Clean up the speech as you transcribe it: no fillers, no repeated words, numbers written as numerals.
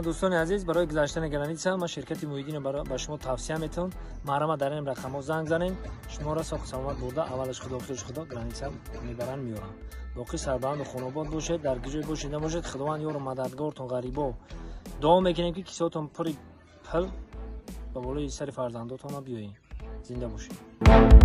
دوستان عزیز برای گذشتن گرانیتسا ما شرکت محیدین با شما توصیه میتون محرم در این رقم ها زنگ زنین شما را ساخت سلامت برده اولش خدا آخرش خدا گرانیتسا میبرن میارن باقی سربلند و خانوباد باشید در گیجای باشید نباشید خداوند یار و مددگارتون غریبا دعا میکنیم که کیساتون پری پل به بالای سر فرزنداتون بیاین زنده باشید